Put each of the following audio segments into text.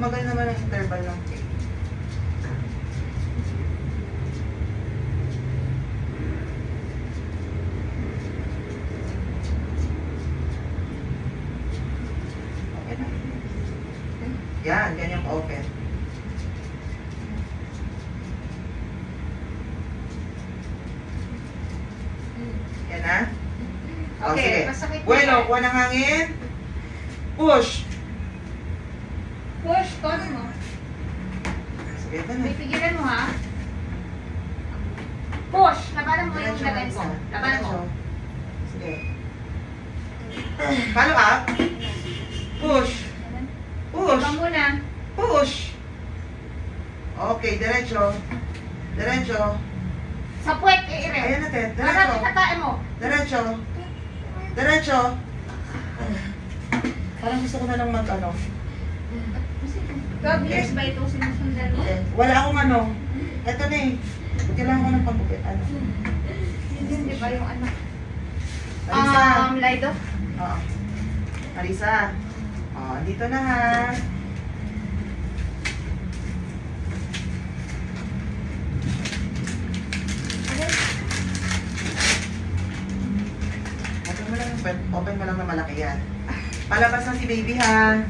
tumagal naman ang interval ng pain. Okay na. Yan, ganyan open. Yan na. O, Okay, sige. masakit na Bueno, yan. kuha ng hangin. Push. Push, tono mo. Sige, ito na. Pipigilan mo ha. Push! Labanan mo yung Diretso, laban ko. Marisa. Labanan mo. Diretso. Sige. Follow up. Push. Push. Iba muna. Push. Okay, diretso. Diretso. Sa puwet, i-ire. Ayan natin. Parang Diretso. itatae mo. Diretso. Diretso. Parang gusto ko na lang mag-ano. God bless ba ito sinusundan mo? Okay. Wala akong ano. Ito na eh. Kailangan ko ng pagkupit. Ano? Yun, di ba yung anak? Marisa. Lido? Oo. Marisa. Oh, dito na ha. Open mo lang yung pet. Open mo lang na malaki yan. Palabas na si baby ha.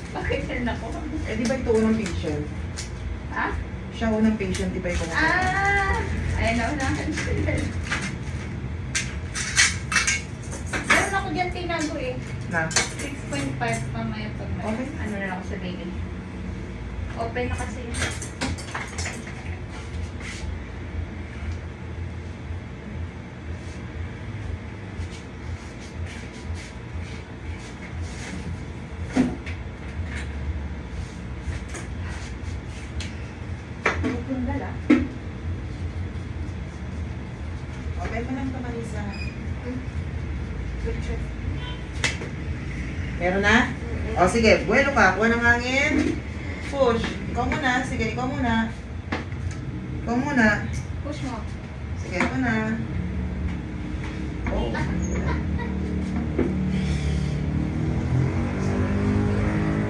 Bakit yan ako? Eh, di ba ito unang patient? Ha? Siya unang patient, di ba ito? Ayun na unahan sila. Meron ako dyan tinago eh. Na? 6.5 mamaya pag may Okay. ano na ako sa baby. Open na kasi. Yung gala. Open mo lang ito, Marisa. Meron na? O, sige. Bueno ka. Kuha ng hangin. Push. Ikaw muna. Sige, ikaw muna. Ikaw muna. Push mo. Sige, ito na. Oh.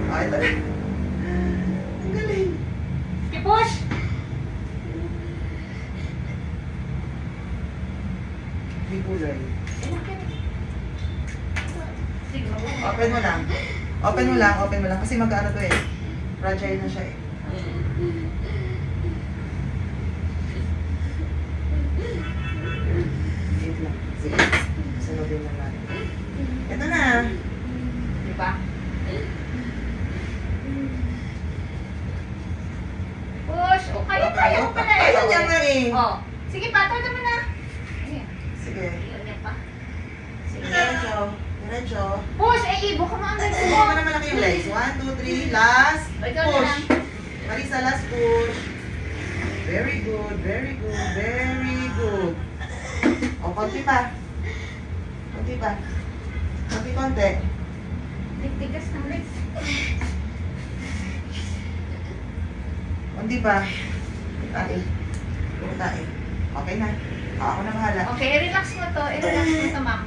Ah, ito na. Ang galing. I-push! May kulay. Sige, Open mo lang. Open mo lang, open mo lang. Kasi mag-ano to eh. Fragile na siya eh. Wait lang. Sige. Sunodin lang natin. Ito na. Di ba? Push! O, kaya mo pala eh. Kaya niya nga eh. Oh. Sige, patol naman na. Ayan. Sige. Iyon niya pa. Sige. Diretso. Diretso. Push! Eh, ibo ka mga ang Subukan mo naman lang yung legs. 1, 2, 3. Last. O, ikaw na Push. lang. Marisa, last push. Very good. Very good. Very good. O, konti pa. Konti pa. Konti. Tigtigas ng legs. Konti pa. Tae. Tae. Okay na. Ako na bahala. Okay, i-relax mo to. I-relax mo to, ma'am.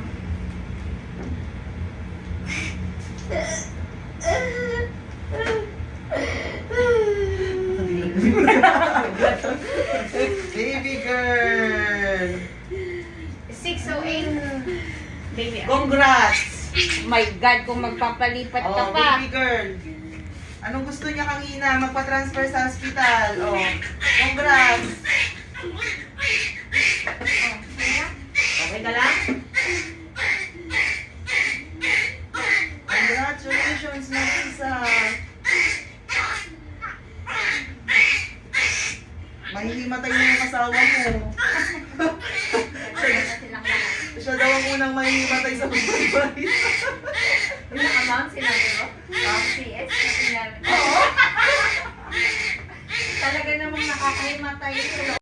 Baby girl! 6:08. Baby, Congrats! my God, kung magpapalipat ka Oh, pa. baby girl. Anong gusto niya kanina? Magpa-transfer sa hospital. Oh, congrats! Okay ka lang? Congratulations, Marisa! Mahihimatay na yung asawa mo. Siya daw ang unang mahihimatay sa buhay. Yung amount sinabi mo? CS na sinabi. Oo! Talaga namang nakakahimatay.